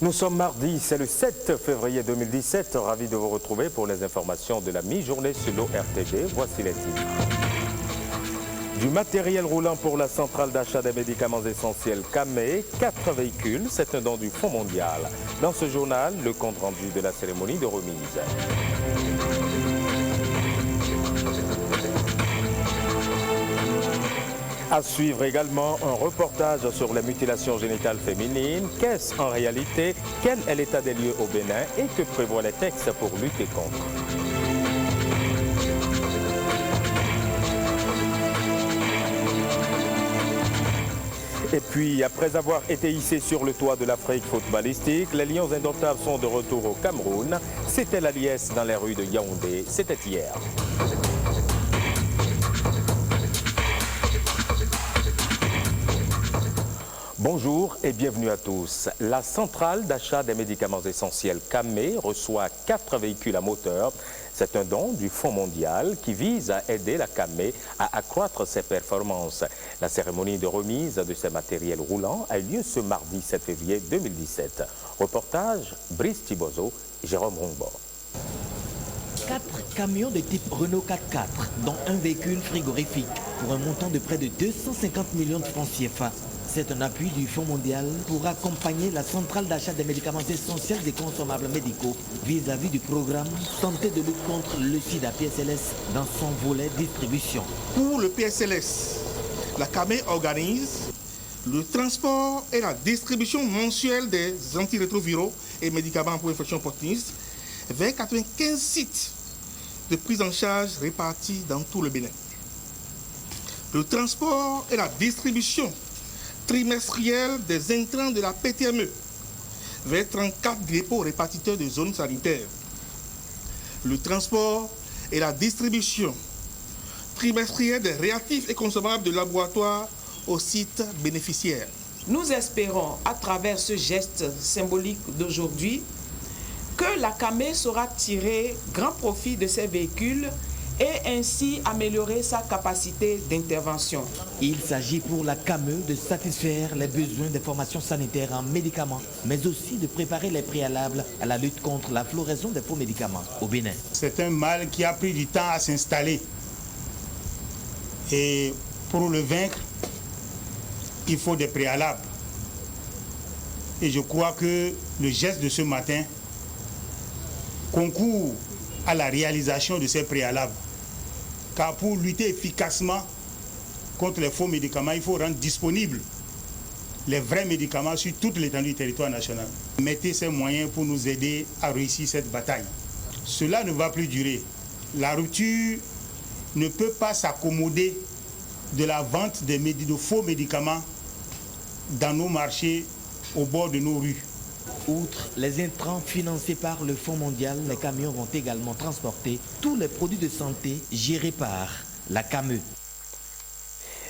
Nous sommes mardi, c'est le 7 février 2017. Ravi de vous retrouver pour les informations de la mi-journée sur l'ORTG. Voici les titres. Du matériel roulant pour la centrale d'achat des médicaments essentiels CAME, 4 véhicules, c'est un don du Fonds mondial. Dans ce journal, le compte-rendu de la cérémonie de remise. À suivre également un reportage sur les mutilations génitales féminines. Qu'est-ce en réalité? Quel est l'état des lieux au Bénin et que prévoient les textes pour lutter contre? Et puis, après avoir été hissés sur le toit de l'Afrique footballistique, les Lions indomptables sont de retour au Cameroun. C'était la liesse dans les rues de Yaoundé. C'était hier. Bonjour et bienvenue à tous. La centrale d'achat des médicaments essentiels CAME reçoit 4 véhicules à moteur. C'est un don du Fonds mondial qui vise à aider la CAME à accroître ses performances. La cérémonie de remise de ces matériels roulants a eu lieu ce mardi 7 février 2017. Reportage Brice Thibozo et Jérôme Rongbo. 4 camions de type Renault 4x4, dont un véhicule frigorifique, pour un montant de près de 250 millions de francs CFA. C'est un appui du Fonds mondial pour accompagner la centrale d'achat des médicaments essentiels des consommables médicaux vis-à-vis du programme Santé de lutte contre le sida PSLS dans son volet distribution. Pour le PSLS, la CAME organise le transport et la distribution mensuelle des antirétroviraux et médicaments pour infections opportunistes vers 95 sites de prise en charge répartis dans tout le Bénin. Le transport et la distribution trimestrielle des intrants de la PTME vers 34 dépôts répartiteurs de zones sanitaires. Le transport et la distribution trimestrielle des réactifs et consommables de laboratoire aux sites bénéficiaires. Nous espérons, à travers ce geste symbolique d'aujourd'hui, que la CAME saura tirer grand profit de ces véhicules et ainsi améliorer sa capacité d'intervention. Il s'agit pour la CAME de satisfaire les besoins des formations sanitaires en médicaments, mais aussi de préparer les préalables à la lutte contre la floraison des faux médicaments au Bénin. C'est un mal qui a pris du temps à s'installer. Et pour le vaincre, il faut des préalables. Et je crois que le geste de ce matin concourt à la réalisation de ces préalables. Car pour lutter efficacement contre les faux médicaments, il faut rendre disponibles les vrais médicaments sur toute l'étendue du territoire national. Mettez ces moyens pour nous aider à réussir cette bataille. Cela ne va plus durer. La rupture ne peut pas s'accommoder de la vente de faux médicaments dans nos marchés, au bord de nos rues. Outre les intrants financés par le Fonds mondial, les camions vont également transporter tous les produits de santé gérés par la CAME.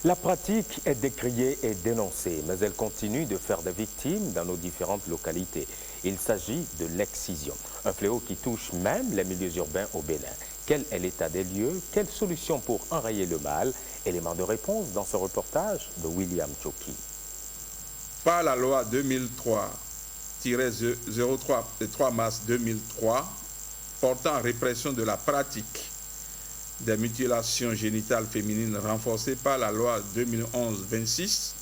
La pratique est décriée et dénoncée, mais elle continue de faire des victimes dans nos différentes localités. Il s'agit de l'excision, un fléau qui touche même les milieux urbains au Bénin. Quel est l'état des lieux? Quelles solutions pour enrayer le mal? Élément de réponse dans ce reportage de William Choki. Par la loi 2003-03 du 3 mars 2003 portant répression de la pratique des mutilations génitales féminines renforcée par la loi 2011-26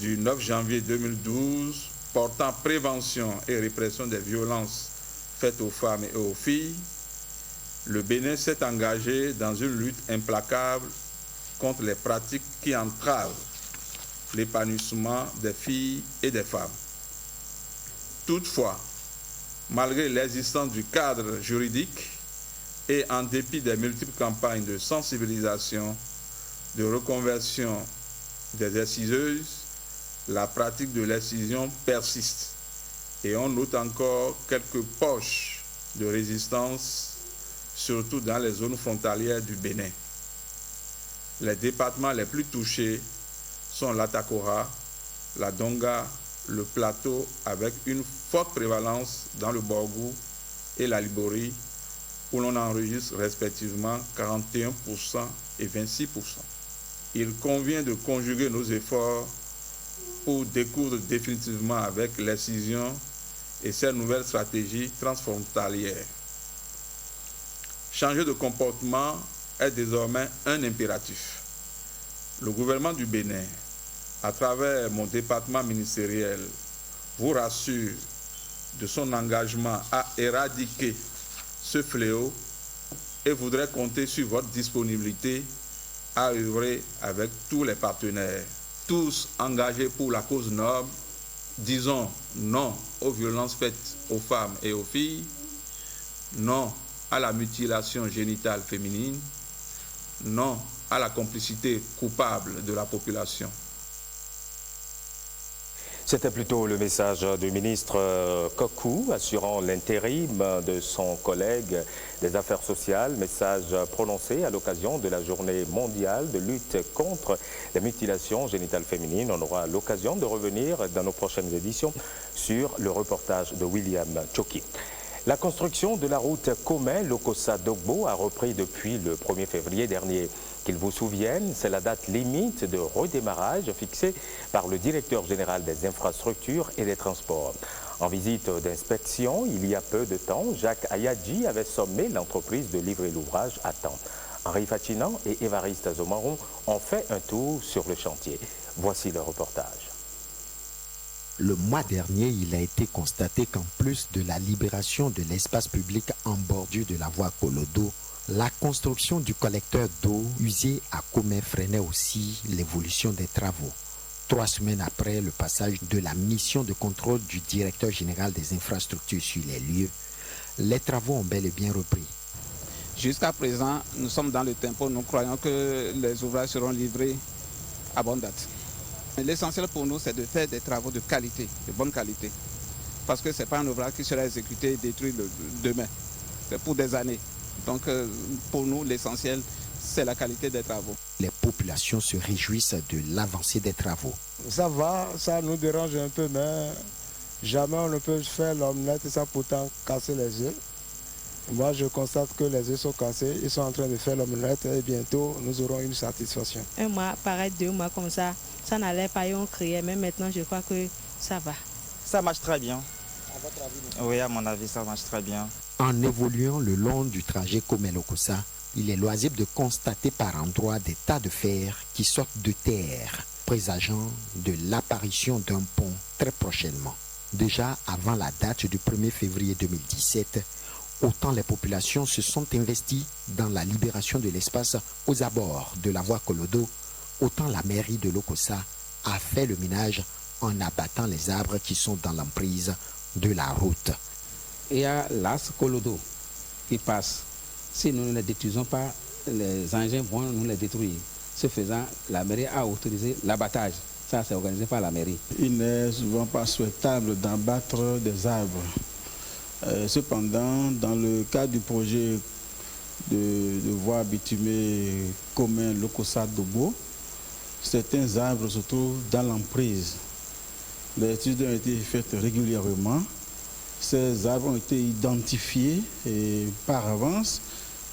du 9 janvier 2012 portant prévention et répression des violences faites aux femmes et aux filles, le Bénin s'est engagé dans une lutte implacable contre les pratiques qui entravent l'épanouissement des filles et des femmes. Toutefois, malgré l'existence du cadre juridique et en dépit des multiples campagnes de sensibilisation, de reconversion des exciseuses, la pratique de l'excision persiste et on note encore quelques poches de résistance, surtout dans les zones frontalières du Bénin. Les départements les plus touchés sont l'Atakora, la Donga, le Plateau, avec une forte prévalence dans le Borgou et la Libori, où l'on enregistre respectivement 41% et 26%. Il convient de conjuguer nos efforts pour découdre définitivement avec l'excision et ses nouvelles stratégies transfrontalières. Changer de comportement est désormais un impératif. Le gouvernement du Bénin, à travers mon département ministériel, vous rassure de son engagement à éradiquer ce fléau et voudrait compter sur votre disponibilité à œuvrer avec tous les partenaires, tous engagés pour la cause noble. Disons non aux violences faites aux femmes et aux filles, non à la mutilation génitale féminine, non à la complicité coupable de la population. C'était plutôt le message du ministre Kokou assurant l'intérim de son collègue des Affaires sociales, message prononcé à l'occasion de la journée mondiale de lutte contre les mutilations génitales féminines. On aura l'occasion de revenir dans nos prochaines éditions sur le reportage de William Choki. La construction de la route Komé-Lokossa-Dogbo a repris depuis le 1er février dernier. Qu'ils vous souviennent, c'est la date limite de redémarrage fixée par le directeur général des infrastructures et des transports. En visite d'inspection, il y a peu de temps, Jacques Ayadji avait sommé l'entreprise de livrer l'ouvrage à temps. Henri Fachinan et Évariste Azomaron ont fait un tour sur le chantier. Voici le reportage. Le mois dernier, il a été constaté qu'en plus de la libération de l'espace public en bordure de la voie Kolodo, la construction du collecteur d'eau usé à Komé freinait aussi l'évolution des travaux. 3 semaines après le passage de la mission de contrôle du directeur général des infrastructures sur les lieux, les travaux ont bel et bien repris. Jusqu'à présent, nous sommes dans le tempo. Nous croyons que les ouvrages seront livrés à bonne date. L'essentiel pour nous, c'est de faire des travaux de qualité, de bonne qualité. Parce que ce n'est pas un ouvrage qui sera exécuté et détruit demain. C'est pour des années. Donc pour nous, l'essentiel, c'est la qualité des travaux. Les populations se réjouissent de l'avancée des travaux. Ça va, ça nous dérange un peu, mais jamais on ne peut faire l'omelette sans pourtant casser les œufs. Moi, je constate que les œufs sont cassés, ils sont en train de faire l'omelette et bientôt, nous aurons une satisfaction. Un mois, pareil, 2 mois comme ça n'allait pas et on criait, mais maintenant, je crois que ça va. Ça marche très bien. À votre avis? Oui, à mon avis, ça marche très bien. En évoluant le long du trajet Komé-Lokossa, il est loisible de constater par endroits des tas de fer qui sortent de terre, présageant de l'apparition d'un pont très prochainement. Déjà avant la date du 1er février 2017, autant les populations se sont investies dans la libération de l'espace aux abords de la voie Kolodo, autant la mairie de Lokossa a fait le ménage en abattant les arbres qui sont dans l'emprise de la route. Il y a l'as Kolodo qui passe. Si nous ne les détruisons pas, les engins vont nous les détruire. Ce faisant, la mairie a autorisé l'abattage. Ça, c'est organisé par la mairie. Il n'est souvent pas souhaitable d'abattre des arbres. Cependant, dans le cadre du projet de voie bitumée Komé-Lokossa-Dogbo, certains arbres se trouvent dans l'emprise. Les études ont été faites régulièrement. Ces arbres ont été identifiés par avance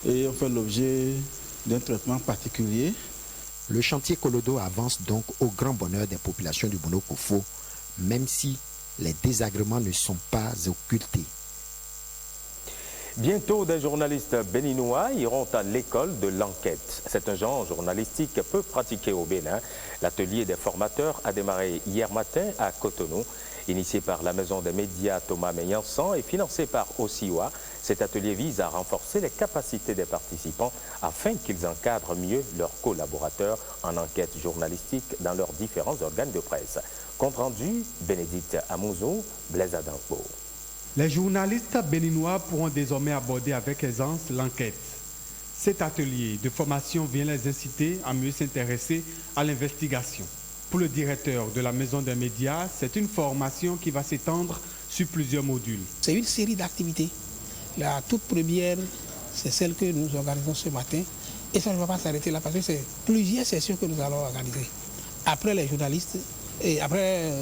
et ont fait l'objet d'un traitement particulier. Le chantier Kolodo avance donc au grand bonheur des populations du Monokofo, même si les désagréments ne sont pas occultés. Bientôt, des journalistes béninois iront à l'école de l'enquête. C'est un genre journalistique peu pratiqué au Bénin. L'atelier des formateurs a démarré hier matin à Cotonou. Initié par la maison des médias Thomas Meillansan et financé par OSIWA, cet atelier vise à renforcer les capacités des participants afin qu'ils encadrent mieux leurs collaborateurs en enquête journalistique dans leurs différents organes de presse. Compte rendu, Bénédicte Amouzo, Blaise Adambo. Les journalistes béninois pourront désormais aborder avec aisance l'enquête. Cet atelier de formation vient les inciter à mieux s'intéresser à l'investigation. Pour le directeur de la Maison des médias, c'est une formation qui va s'étendre sur plusieurs modules. C'est une série d'activités. La toute première, c'est celle que nous organisons ce matin. Et ça ne va pas s'arrêter là parce que c'est plusieurs sessions que nous allons organiser. Après les journalistes, et après,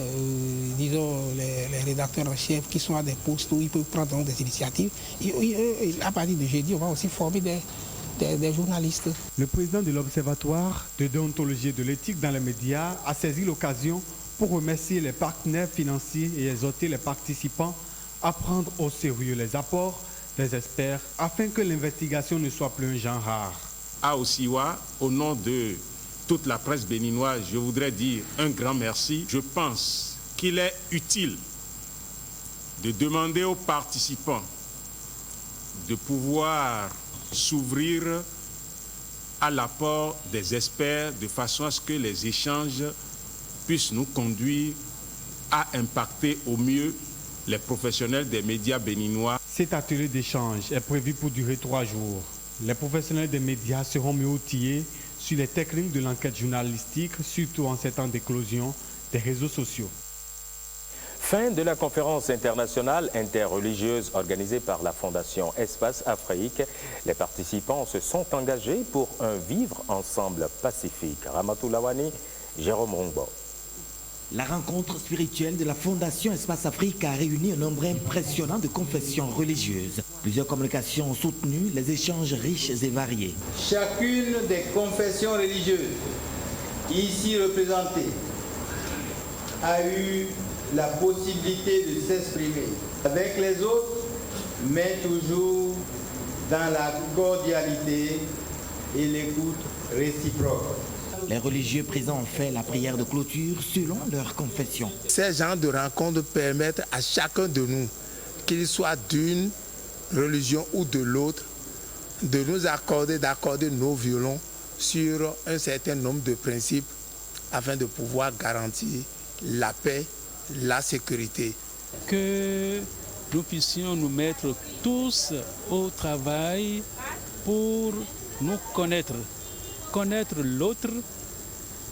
disons, les rédacteurs en chef qui sont à des postes où ils peuvent prendre des initiatives. Et à partir de jeudi, on va aussi former des journalistes. Le président de l'Observatoire de déontologie et de l'éthique dans les médias a saisi l'occasion pour remercier les partenaires financiers et exhorter les participants à prendre au sérieux les apports des experts afin que l'investigation ne soit plus un genre rare. À Osiwa, au nom de toute la presse béninoise, je voudrais dire un grand merci. Je pense qu'il est utile de demander aux participants de pouvoir s'ouvrir à l'apport des experts de façon à ce que les échanges puissent nous conduire à impacter au mieux les professionnels des médias béninois. Cet atelier d'échange est prévu pour durer 3 jours. Les professionnels des médias seront mieux outillés sur les techniques de l'enquête journalistique, surtout en ces temps d'éclosion des réseaux sociaux. Fin de la conférence internationale interreligieuse organisée par la Fondation Espace Afrique. Les participants se sont engagés pour un vivre ensemble pacifique. Ramatou Lawani, Jérôme Rongbo. La rencontre spirituelle de la Fondation Espace Afrique a réuni un nombre impressionnant de confessions religieuses. Plusieurs communications ont soutenu les échanges riches et variés. Chacune des confessions religieuses ici représentées a eu la possibilité de s'exprimer avec les autres, mais toujours dans la cordialité et l'écoute réciproque. Les religieux présents ont fait la prière de clôture selon leur confession. Ces genres de rencontres permettent à chacun de nous, qu'il soit d'une religion ou de l'autre, de nous d'accorder nos violons sur un certain nombre de principes afin de pouvoir garantir la paix, la sécurité. Que nous puissions nous mettre tous au travail pour nous connaître l'autre,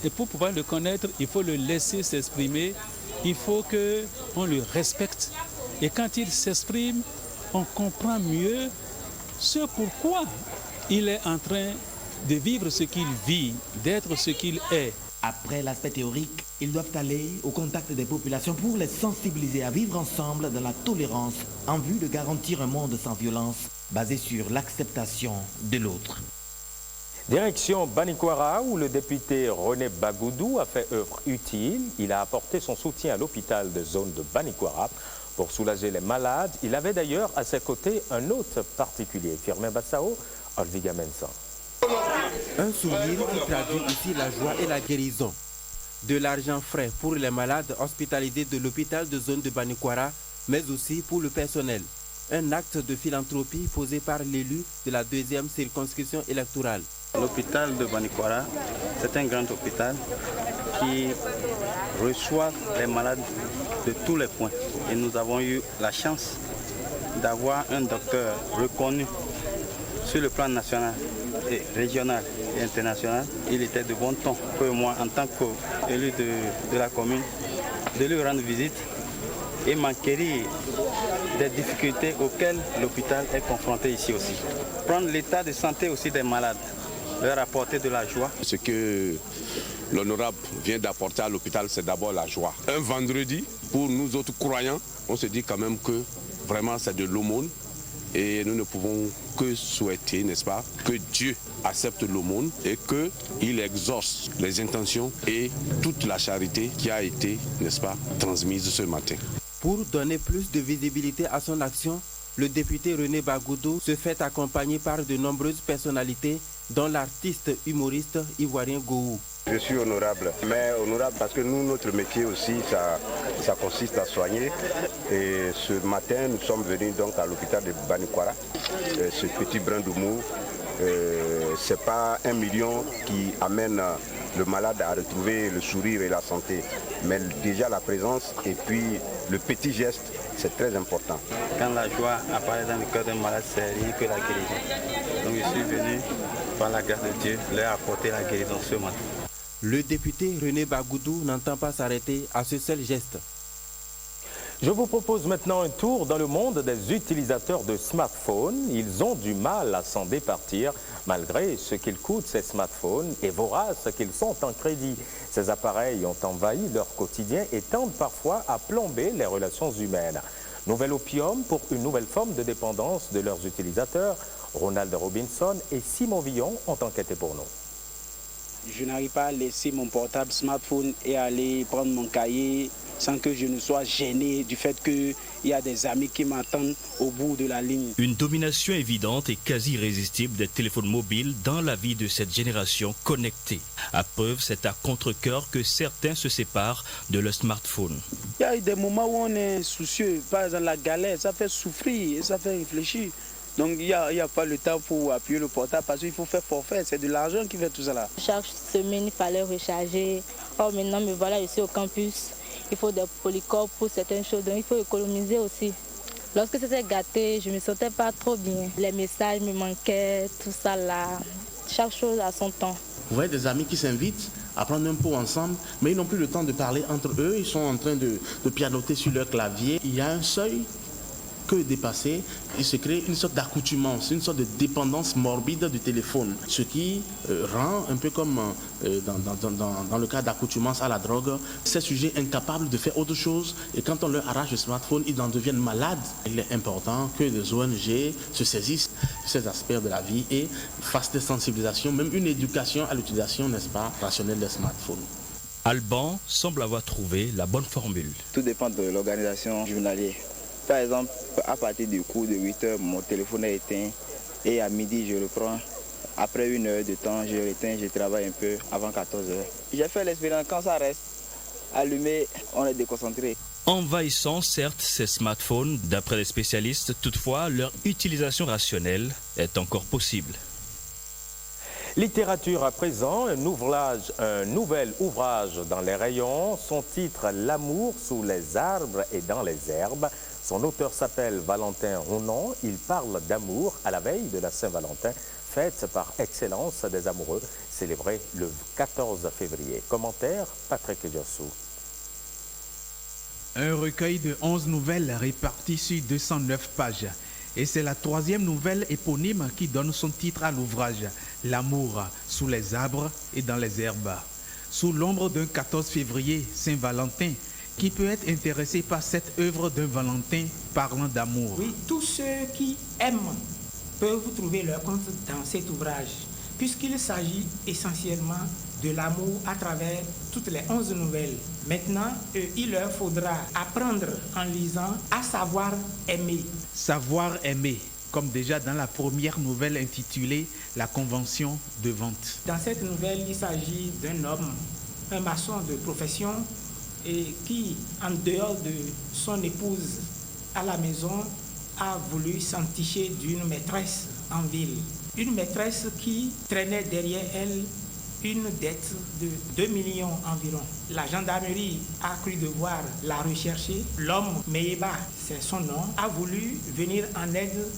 et pour pouvoir le connaître, il faut le laisser s'exprimer, il faut qu'on le respecte, et quand il s'exprime, on comprend mieux ce pourquoi il est en train de vivre ce qu'il vit, d'être ce qu'il est. Après l'aspect théorique, ils doivent aller au contact des populations pour les sensibiliser à vivre ensemble dans la tolérance en vue de garantir un monde sans violence basé sur l'acceptation de l'autre. Direction Banikwara, où le député René Bagoudou a fait œuvre utile. Il a apporté son soutien à l'hôpital de zone de Banikwara pour soulager les malades. Il avait d'ailleurs à ses côtés un hôte particulier, Firmin Bassao, Olviga Mensan. Un sourire qui traduit ici la joie et la guérison. De l'argent frais pour les malades hospitalisés de l'hôpital de zone de Banikwara, mais aussi pour le personnel. Un acte de philanthropie posé par l'élu de la 2e circonscription électorale. L'hôpital de Banikwara, c'est un grand hôpital qui reçoit les malades de tous les points. Et nous avons eu la chance d'avoir un docteur reconnu sur le plan national, et régional et international. Il était de bon ton que moi, en tant qu'élu de la commune, de lui rendre visite et m'enquérir des difficultés auxquelles l'hôpital est confronté ici aussi. Prendre l'état de santé aussi des malades, leur apporter de la joie. Ce que l'honorable vient d'apporter à l'hôpital, c'est d'abord la joie. Un vendredi, pour nous autres croyants, on se dit quand même que vraiment c'est de l'aumône. Et nous ne pouvons que souhaiter, n'est-ce pas, que Dieu accepte l'aumône et qu'il exauce les intentions et toute la charité qui a été, n'est-ce pas, transmise ce matin. Pour donner plus de visibilité à son action, le député René Bagoudou se fait accompagner par de nombreuses personnalités, dont l'artiste humoriste ivoirien Gou. Je suis honorable, mais honorable parce que nous, notre métier aussi, ça consiste à soigner. Et ce matin, nous sommes venus donc à l'hôpital de Banikwara. Ce petit brin d'humour, ce n'est pas 1 million qui amène le malade à retrouver le sourire et la santé, mais déjà la présence et puis le petit geste, c'est très important. Quand la joie apparaît dans le cœur d'un malade, c'est rien que la guérison. Donc je suis venu, par la grâce de Dieu, leur apporter la guérison ce matin. Le député René Bagoudou n'entend pas s'arrêter à ce seul geste. Je vous propose maintenant un tour dans le monde des utilisateurs de smartphones. Ils ont du mal à s'en départir malgré ce qu'ils coûtent, ces smartphones, et voraces qu'ils sont en crédit. Ces appareils ont envahi leur quotidien et tendent parfois à plomber les relations humaines. Nouvel opium pour une nouvelle forme de dépendance de leurs utilisateurs. Ronald Robinson et Simon Villon ont enquêté pour nous. Je n'arrive pas à laisser mon portable smartphone et aller prendre mon cahier sans que je ne sois gêné du fait qu'il y a des amis qui m'attendent au bout de la ligne. Une domination évidente et quasi irrésistible des téléphones mobiles dans la vie de cette génération connectée. À preuve, c'est à contre-cœur que certains se séparent de leur smartphone. Il y a des moments où on est soucieux. Par exemple, la galère, ça fait souffrir et ça fait réfléchir. Donc il n'y a pas le temps pour appuyer le portable parce qu'il faut faire forfait. C'est de l'argent qui fait tout ça là. Chaque semaine, il fallait recharger. Or maintenant, me voilà ici au campus. Il faut des polycopes pour certaines choses. Donc il faut économiser aussi. Lorsque c'était gâté, je ne me sentais pas trop bien. Les messages me manquaient, tout ça là. Chaque chose à son temps. Vous voyez des amis qui s'invitent à prendre un pot ensemble, mais ils n'ont plus le temps de parler entre eux. Ils sont en train de pianoter sur leur clavier. Il y a un seuil que dépasser, il se crée une sorte d'accoutumance, une sorte de dépendance morbide du téléphone, ce qui rend un peu comme dans le cas d'accoutumance à la drogue, ces sujets incapables de faire autre chose, et quand on leur arrache le smartphone, ils en deviennent malades. Il est important que les ONG se saisissent de ces aspects de la vie et fassent des sensibilisations, même une éducation à l'utilisation, n'est-ce pas, rationnelle des smartphones. Alban semble avoir trouvé la bonne formule. Tout dépend de l'organisation journalière. Par exemple, à partir du cours de 8 heures, mon téléphone est éteint et à midi, je reprends. Après 1 heure de temps, je l'éteins, je travaille un peu avant 14 heures. J'ai fait l'expérience, quand ça reste allumé, on est déconcentré. Envahissant certes ces smartphones, d'après les spécialistes, toutefois leur utilisation rationnelle est encore possible. Littérature à présent, un nouvel ouvrage dans les rayons, son titre « L'amour sous les arbres et dans les herbes ». Son auteur s'appelle Valentin Ronan, il parle d'amour à la veille de la Saint-Valentin, fête par excellence des amoureux, célébrée le 14 février. Commentaire, Patrick Diossou. Un recueil de 11 nouvelles réparties sur 209 pages. Et c'est la 3e nouvelle éponyme qui donne son titre à l'ouvrage, L'amour sous les arbres et dans les herbes. Sous l'ombre d'un 14 février, Saint-Valentin, qui peut être intéressé par cette œuvre d'un Valentin parlant d'amour. Oui, tous ceux qui aiment peuvent trouver leur compte dans cet ouvrage, puisqu'il s'agit essentiellement de l'amour à travers toutes les 11 nouvelles. Maintenant, il leur faudra apprendre en lisant à savoir aimer. Savoir aimer, comme déjà dans la première nouvelle intitulée « La convention de vente ». Dans cette nouvelle, il s'agit d'un homme, un maçon de profession, et qui, en dehors de son épouse à la maison, a voulu s'enticher d'une maîtresse en ville. Une maîtresse qui traînait derrière elle une dette de 2 millions environ. La gendarmerie a cru devoir la rechercher. L'homme, Meyeba, c'est son nom, a voulu venir en aide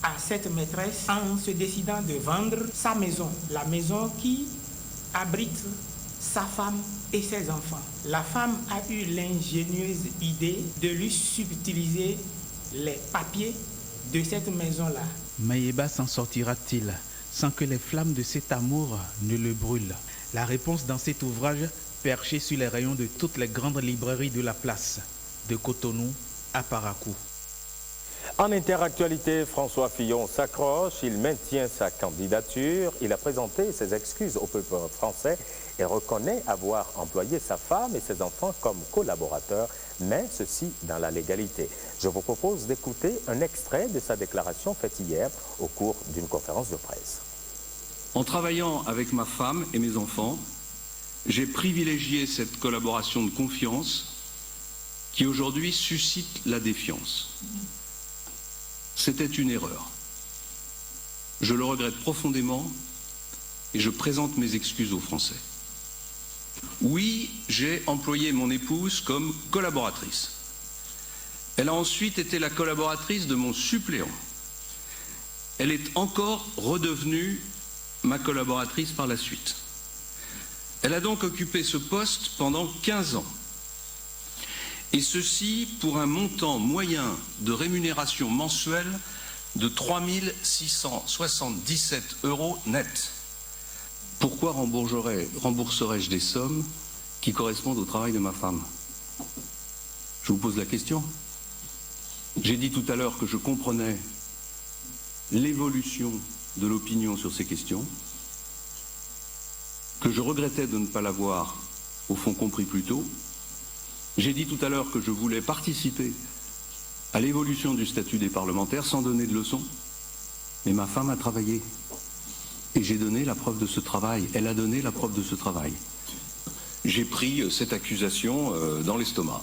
à cette maîtresse en se décidant de vendre sa maison. La maison qui abrite sa femme et ses enfants. La femme a eu l'ingénieuse idée de lui subtiliser les papiers de cette maison-là. Meyeba s'en sortira-t-il sans que les flammes de cet amour ne le brûlent? La réponse dans cet ouvrage perché sur les rayons de toutes les grandes librairies de la place, de Cotonou à Parakou. En interactualité, François Fillon s'accroche, il maintient sa candidature, il a présenté ses excuses au peuple français et reconnaît avoir employé sa femme et ses enfants comme collaborateurs, mais ceci dans la légalité. Je vous propose d'écouter un extrait de sa déclaration faite hier au cours d'une conférence de presse. En travaillant avec ma femme et mes enfants, j'ai privilégié cette collaboration de confiance qui aujourd'hui suscite la défiance. C'était une erreur. Je le regrette profondément et je présente mes excuses aux Français. Oui, j'ai employé mon épouse comme collaboratrice. Elle a ensuite été la collaboratrice de mon suppléant. Elle est encore redevenue ma collaboratrice par la suite. Elle a donc occupé ce poste pendant 15 ans. Et ceci pour un montant moyen de rémunération mensuelle de 3 677 € net. Pourquoi rembourserais-je des sommes qui correspondent au travail de ma femme? Je vous pose la question. J'ai dit tout à l'heure que je comprenais l'évolution de l'opinion sur ces questions, que je regrettais de ne pas l'avoir, au fond, compris plus tôt, J'ai dit tout à l'heure que je voulais participer à l'évolution du statut des parlementaires sans donner de leçons. Mais ma femme a travaillé. Et j'ai donné la preuve de ce travail. Elle a donné la preuve de ce travail. J'ai pris cette accusation dans l'estomac.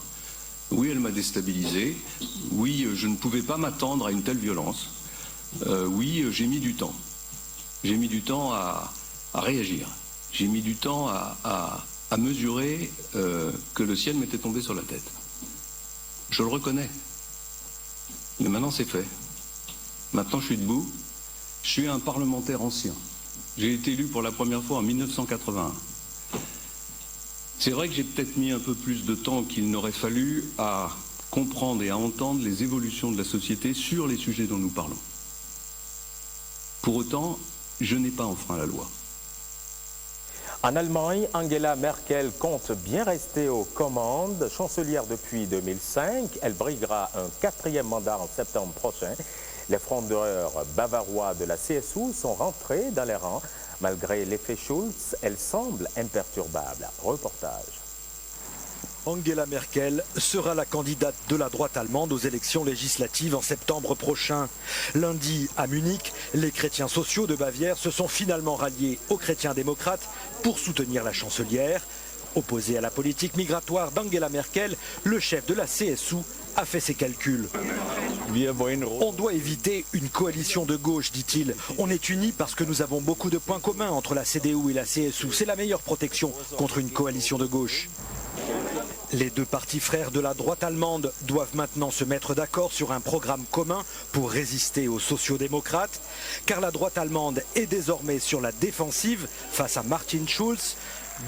Oui, elle m'a déstabilisé. Oui, je ne pouvais pas m'attendre à une telle violence. Oui, j'ai mis du temps. J'ai mis du temps à réagir. J'ai mis du temps à mesurer que le ciel m'était tombé sur la tête. Je le reconnais. Mais maintenant, c'est fait. Maintenant, je suis debout. Je suis un parlementaire ancien. J'ai été élu pour la première fois en 1981. C'est vrai que j'ai peut-être mis un peu plus de temps qu'il n'aurait fallu à comprendre et à entendre les évolutions de la société sur les sujets dont nous parlons. Pour autant, je n'ai pas enfreint la loi. En Allemagne, Angela Merkel compte bien rester aux commandes. Chancelière depuis 2005, elle briguera un 4e mandat en septembre prochain. Les frondeurs bavarois de la CSU sont rentrés dans les rangs. Malgré l'effet Schulz, elle semble imperturbable. Reportage. Angela Merkel sera la candidate de la droite allemande aux élections législatives en septembre prochain. Lundi, à Munich, les chrétiens sociaux de Bavière se sont finalement ralliés aux chrétiens démocrates pour soutenir la chancelière. Opposé à la politique migratoire d'Angela Merkel, le chef de la CSU a fait ses calculs. On doit éviter une coalition de gauche, dit-il. On est unis parce que nous avons beaucoup de points communs entre la CDU et la CSU. C'est la meilleure protection contre une coalition de gauche. Les deux partis frères de la droite allemande doivent maintenant se mettre d'accord sur un programme commun pour résister aux sociodémocrates, car la droite allemande est désormais sur la défensive face à Martin Schulz.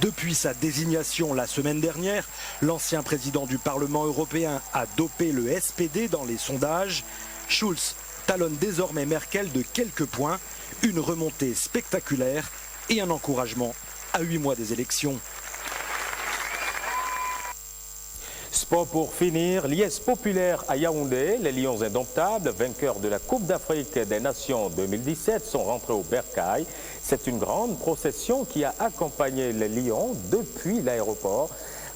Depuis sa désignation la semaine dernière, l'ancien président du Parlement européen a dopé le SPD dans les sondages. Schulz talonne désormais Merkel de quelques points, une remontée spectaculaire et un encouragement à 8 mois des élections. Sport pour finir, liesse populaire à Yaoundé. Les Lions indomptables, vainqueurs de la Coupe d'Afrique des Nations 2017, sont rentrés au Bercail. C'est une grande procession qui a accompagné les Lions depuis l'aéroport.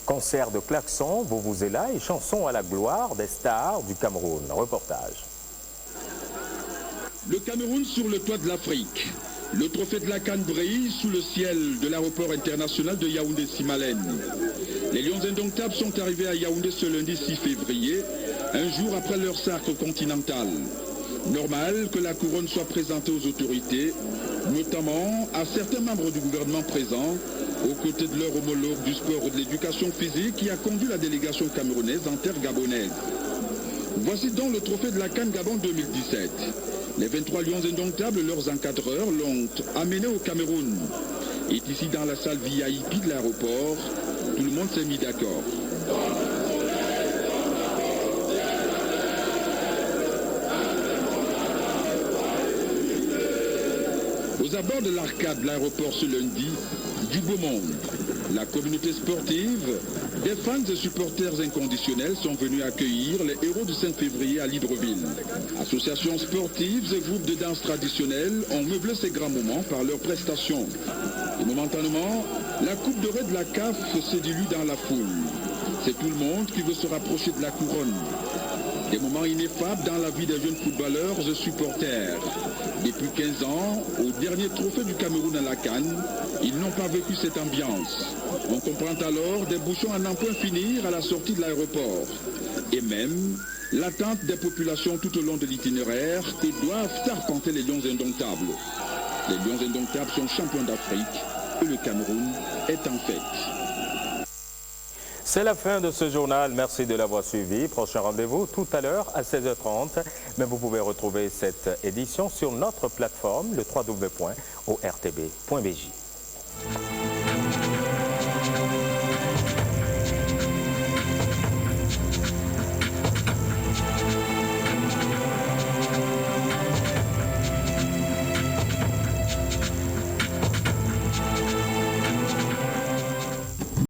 Concert de klaxons, vuvuzela et chansons à la gloire des stars du Cameroun. Reportage. Le Cameroun sur le toit de l'Afrique. Le trophée de la CAN brille sous le ciel de l'aéroport international de Yaoundé-Simalène. Les Lions indomptables sont arrivés à Yaoundé ce lundi 6 février, un jour après leur sacre continental. Normal que la couronne soit présentée aux autorités, notamment à certains membres du gouvernement présents, aux côtés de leur homologue du sport et de l'éducation physique qui a conduit la délégation camerounaise en terre gabonaise. Voici donc le trophée de la CAN Gabon 2017. Les 23 Lions indomptables et leurs encadreurs l'ont amené au Cameroun. Et ici dans la salle VIP de l'aéroport, tout le monde s'est mis d'accord. Aux abords de l'arcade de l'aéroport ce lundi, du beau monde. La communauté sportive, des fans et supporters inconditionnels sont venus accueillir les héros du 5 février à Libreville. Associations sportives et groupes de danse traditionnels ont meublé ces grands moments par leurs prestations. Et momentanément, la coupe dorée de la CAF se dilue dans la foule. C'est tout le monde qui veut se rapprocher de la couronne. Des moments ineffables dans la vie des jeunes footballeurs et supporters. Depuis 15 ans, au dernier trophée du Cameroun à la CAN, ils n'ont pas vécu cette ambiance. On comprend alors des bouchons à n'en point finir à la sortie de l'aéroport. Et même l'attente des populations tout au long de l'itinéraire qui doivent arpenter les Lions indomptables. Les Lions indomptables sont champions d'Afrique et le Cameroun est en fête. C'est la fin de ce journal. Merci de l'avoir suivi. Prochain rendez-vous tout à l'heure à 16h30. Mais vous pouvez retrouver cette édition sur notre plateforme, le www.ortb.bj.